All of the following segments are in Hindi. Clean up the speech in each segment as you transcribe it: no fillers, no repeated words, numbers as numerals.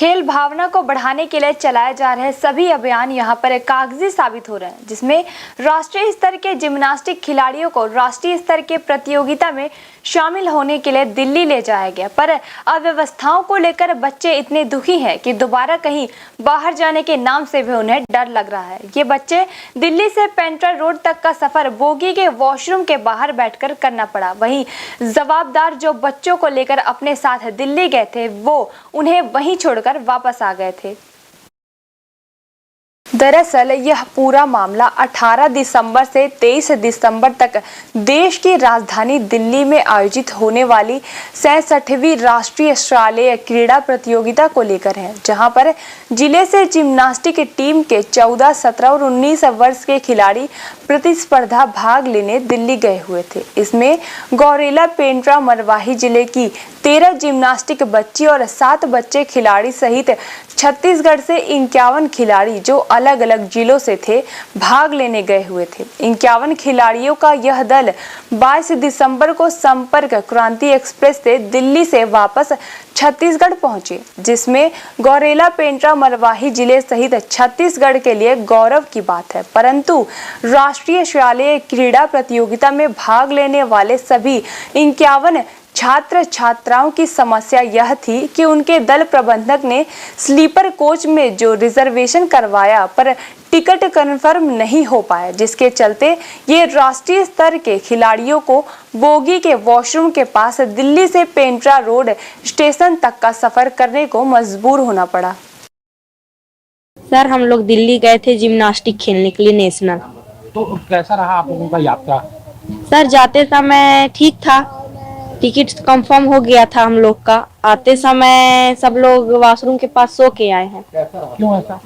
खेल भावना को बढ़ाने के लिए चलाए जा रहे सभी अभियान यहाँ पर कागजी साबित हो रहे हैं, जिसमें राष्ट्रीय स्तर के जिम्नास्टिक खिलाड़ियों को राष्ट्रीय स्तर के प्रतियोगिता में शामिल होने के लिए दिल्ली ले जाया गया। पर अव्यवस्थाओं को लेकर बच्चे इतने दुखी हैं कि दोबारा कहीं बाहर जाने के नाम से भी उन्हें डर लग रहा है। ये बच्चे दिल्ली से पेंट्रा रोड तक का सफर बोगी के वॉशरूम के बाहर बैठकर करना पड़ा। वहीं जवाबदार जो बच्चों को लेकर अपने साथ दिल्ली गए थे, वो उन्हें वहीं छोड़कर वापस आ गए थे। दरअसल यह पूरा मामला 18 दिसंबर से 23 दिसंबर तक देश की राजधानी दिल्ली में आयोजित होने वाली 67वीं राष्ट्रीय शालेय क्रीड़ा प्रतियोगिता को लेकर है, जहां पर जिले से जिम्नास्टिक टीम के 14, 17 और 19 वर्ष के खिलाड़ी प्रतिस्पर्धा भाग लेने दिल्ली गए हुए थे। इसमें गौरेला, पेंट्रा, मरवाही जिले की 13 जिम्नास्टिक बच्ची और 7 बच्चे खिलाड़ी सहित छत्तीसगढ़ से 51 खिलाड़ी जो अलग अलग जिलों से थे भाग लेने गए हुए थे। 51 खिलाड़ियों का यह दल 22 दिसंबर को संपर्क क्रांति एक्सप्रेस से दिल्ली से वापस छत्तीसगढ़ पहुंचे, जिसमें गौरेला, पेंट्रा, मरवाही जिले सहित छत्तीसगढ़ के लिए गौरव की बात है। परंतु राष्ट्रीय शालेय क्रीड़ा प्रतियोगिता में भाग लेने वाले सभी 51 छात्र छात्राओं की समस्या यह थी कि उनके दल प्रबंधक ने स्लीपर कोच में जो रिजर्वेशन करवाया पर टिकट कंफर्म नहीं हो पाया, जिसके चलते ये राष्ट्रीय स्तर के खिलाड़ियों को बोगी के वॉशरूम के पास दिल्ली से पेंट्रा रोड स्टेशन तक का सफर करने को मजबूर होना पड़ा। सर, हम लोग दिल्ली गए थे जिम्नास्टिक खेलने के लिए नेशनल। तो कैसा रहा आप लोगों का यात्रा? सर, जाते समय ठीक था, टिकट कंफर्म हो गया था हम लोग का। आते समय सब लोग वॉशरूम के पास सो के आए हैं। क्यों ऐसा?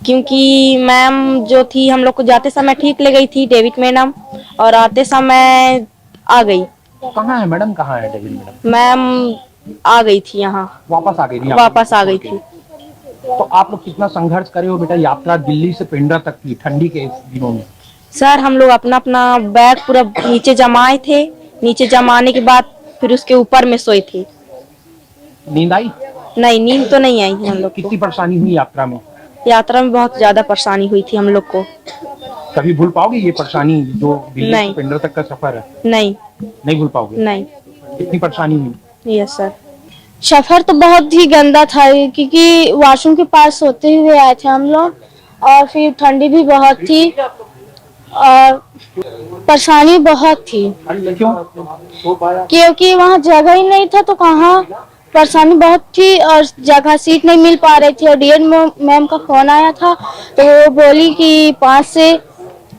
क्योंकि मैम जो थी हम लोग को जाते समय ठीक ले गई थी, डेविड मैडम, और आते समय आ गई। कहाँ है मैडम? कहाँ है डेविड मैडम? मैम आ गई थी यहाँ, वापस आ गई थी? वापस आ गई थी। तो आप लोग कितना संघर्ष करे हो बेटा यात्रा दिल्ली से पेंड्रा तक की ठंडी के दिनों में? सर, हम लोग अपना अपना बैग पूरा नीचे जमाए थे। नीचे जमाने के बाद फिर उसके ऊपर में सोए थे। नींद आई? नहीं, नींद तो नहीं आई हम लोग। कितनी परेशानी हुई यात्रा में? यात्रा में बहुत ज्यादा परेशानी हुई थी हम लोग को। कभी भूल पाओगे ये परेशानी जो दिल्ली से पेंड्रा तक का सफर है? नहीं भूल पाओगे? नहीं। कितनी परेशानी हुई? Yes sir. सफर तो बहुत ही गंदा था, क्योंकि वॉशरूम के पास सोते हुए आए थे हम लोग, और फिर ठंडी भी बहुत थी और परेशानी बहुत थी। क्यों? क्योंकि वहाँ जगह ही नहीं था, तो कहाँ, परेशानी बहुत थी और जगह सीट नहीं मिल पा रही थी। और डीएन मैम का फोन आया था, तो वो बोली कि 5 से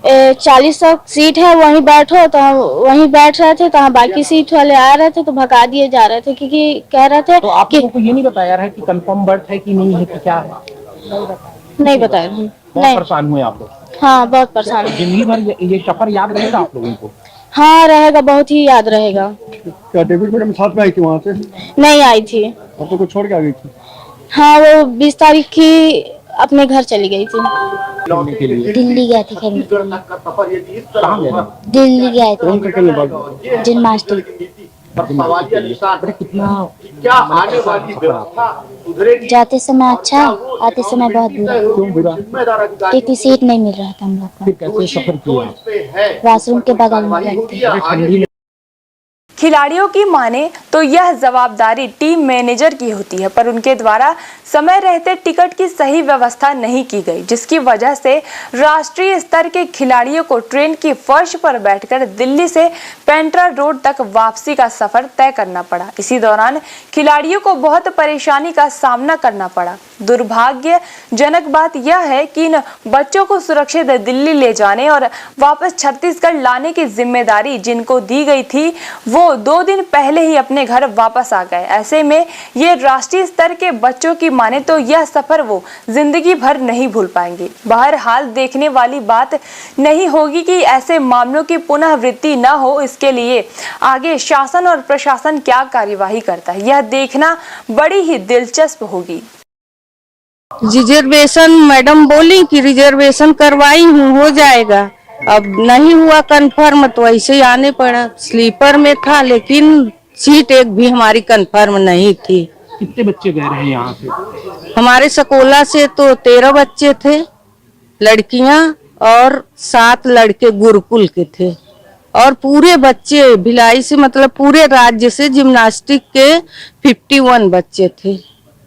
40 तक सीट है, वहीं बैठो। तो हम वहीं बैठ रहे थे, तो हम बाकी सीट वाले आ रहे थे तो भगा दिए जा रहे थे, क्योंकि कह रहे थे तो आप लोगों को ये नहीं बताया है कि कंफर्म बर्थ है कि नहीं है कि क्या है? नहीं बताया। बहुत परेशान हुए आप लोग? हाँ, बहुत परेशान। जिंदगी भर ये सफर याद रहेगा आप लोगों को? हाँ, रहेगा, बहुत ही याद रहेगा। क्या डेविड मैडम साथ में आई थी वहाँ से? नहीं आई थी। आप लोग को छोड़ के आ गई थी? हाँ, वो 20 तारीख की अपने घर चली गई थी। दिल्ली गए थे खेलने। कहाँ गए थे? दिल्ली गए थे कौन सा खेलने बाद? जिम्नास्टिक। कितना जाते समय अच्छा, आते समय बहुत बुरा, क्यों बुरा? क्योंकि सीट नहीं मिल रहा था हम लोग फिर कैसे सफर किया? को। वॉशरूम के बगल में लगते। खिलाड़ियों की माने तो यह जवाबदारी टीम मैनेजर की होती है, पर उनके द्वारा समय रहते टिकट की सही व्यवस्था नहीं की गई, जिसकी वजह से राष्ट्रीय स्तर के खिलाड़ियों को ट्रेन की फर्श पर बैठकर दिल्ली से पेंट्रा रोड तक वापसी का सफर तय करना पड़ा। इसी दौरान खिलाड़ियों को बहुत परेशानी का सामना करना पड़ा। दुर्भाग्यजनक बात यह है कि इन बच्चों को सुरक्षित दिल्ली ले जाने और वापस छत्तीसगढ़ लाने की जिम्मेदारी जिनको दी गई थी, वो 2 दिन पहले ही अपने घर वापस आ गए। ऐसे में ये राष्ट्रीय स्तर के बच्चों की माने तो यह सफर वो जिंदगी भर नहीं भूल पाएंगे। बहरहाल देखने वाली बात नहीं होगी कि ऐसे मामलों की पुनरावृत्ति न हो, इसके लिए आगे शासन और प्रशासन क्या कार्यवाही करता है, यह देखना बड़ी ही दिलचस्प होगी। रिजर्वेशन मैडम बोली कि रिजर्वेशन करवाई हूँ, हो जाएगा। अब नहीं हुआ कंफर्म तो ऐसे ही आने पड़ा। स्लीपर में था, लेकिन सीट एक भी हमारी कंफर्म नहीं थी। कितने बच्चे गए रहे यहाँ से? हमारे सकोला से तो 13 बच्चे थे, लड़कियां, और 7 लड़के गुरुकुल के थे। और पूरे बच्चे भिलाई से, मतलब पूरे राज्य से जिम्नास्टिक के 51 बच्चे थे।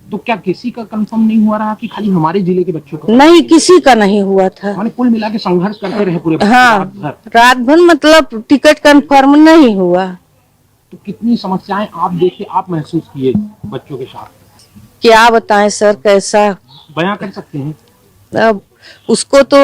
तो क्या किसी का कंफर्म नहीं हुआ रहा कि खाली हमारे जिले के बच्चों का? नहीं, किसी का नहीं हुआ था। माने कुल मिला के संघर्ष करते रहे पूरे हाँ, रात भर। रात भर, मतलब टिकट कंफर्म नहीं हुआ। तो कितनी समस्याएं आप देखे, आप महसूस किए बच्चों के साथ? क्या बताएं सर, कैसा बयां कर सकते हैं? अब उसको तो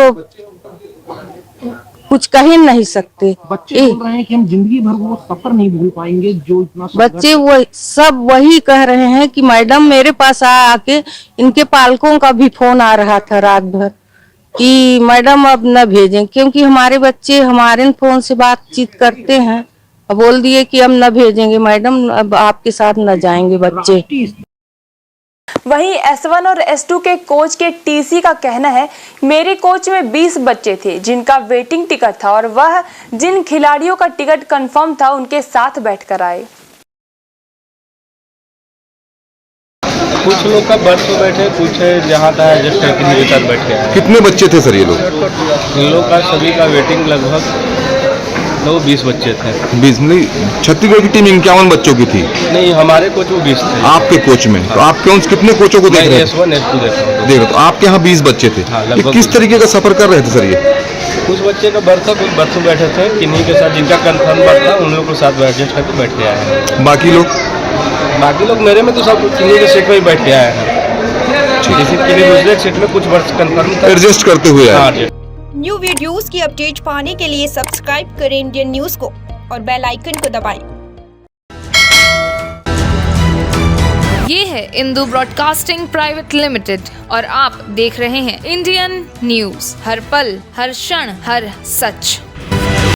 कुछ कह ही नहीं सकते। बच्चे बोल रहे हैं कि हम जिंदगी भर वो सफर नहीं भूल पाएंगे जो इतना बच्चे वो सब वही कह रहे हैं कि मैडम मेरे पास आके इनके पालकों का भी फोन आ रहा था रात भर कि मैडम अब न भेजें, क्योंकि हमारे बच्चे हमारे फोन से बातचीत करते हैं। अब बोल दिए कि अब न भेजेंगे मैडम, अब आपके साथ न जाएंगे बच्चे। वहीं S1 और S2 के कोच के TC का कहना है, मेरे कोच में 20 बच्चे थे जिनका वेटिंग टिकट था और वह जिन खिलाड़ियों का टिकट कंफर्म था उनके साथ बैठकर आए। कुछ लोग का बर्थ पे बैठे, कुछ जहाँ था एडजस्ट करके मेरे साथ बैठे हैं। कितने बच्चे थे सर ये लोग? इन लोग का सभी का वेटिंग लगभग 20 बच्चे थे। 20 नहीं, छत्तीसगढ़ की टीम 51 बच्चों की थी। नहीं, हमारे कोच में 20 थे। आपके कोच में? तो आप कौन कितने कोचों को देख रहे थे? S1 S2 देख रहा हूँ। देख रहे, तो आपके यहाँ 20 बच्चे थे। हाँ, ये लगभग किस तरीके का सफर कर रहे थे सर ये? कुछ बच्चे का बर्थ था, कुछ बर्थ में बैठे थे, किन्हीं के साथ जिनका कंफर्म बर्थ था उन लोग के साथ एडजस्ट करके बैठ के आए हैं। बाकी लोग मेरे में तो सब किन्हीं के सीट में ही बैठ के आए हैं। जैसे किन्हीं दूसरे सीट में कुछ बर्थ कंफर्म था, एडजस्ट करते हुए आए। न्यू वीडियोस की अपडेट पाने के लिए सब्सक्राइब करें इंडियन न्यूज को और बेल आइकन को दबाएं। ये है इंदू ब्रॉडकास्टिंग प्राइवेट लिमिटेड और आप देख रहे हैं इंडियन न्यूज, हर पल, हर क्षण, हर सच।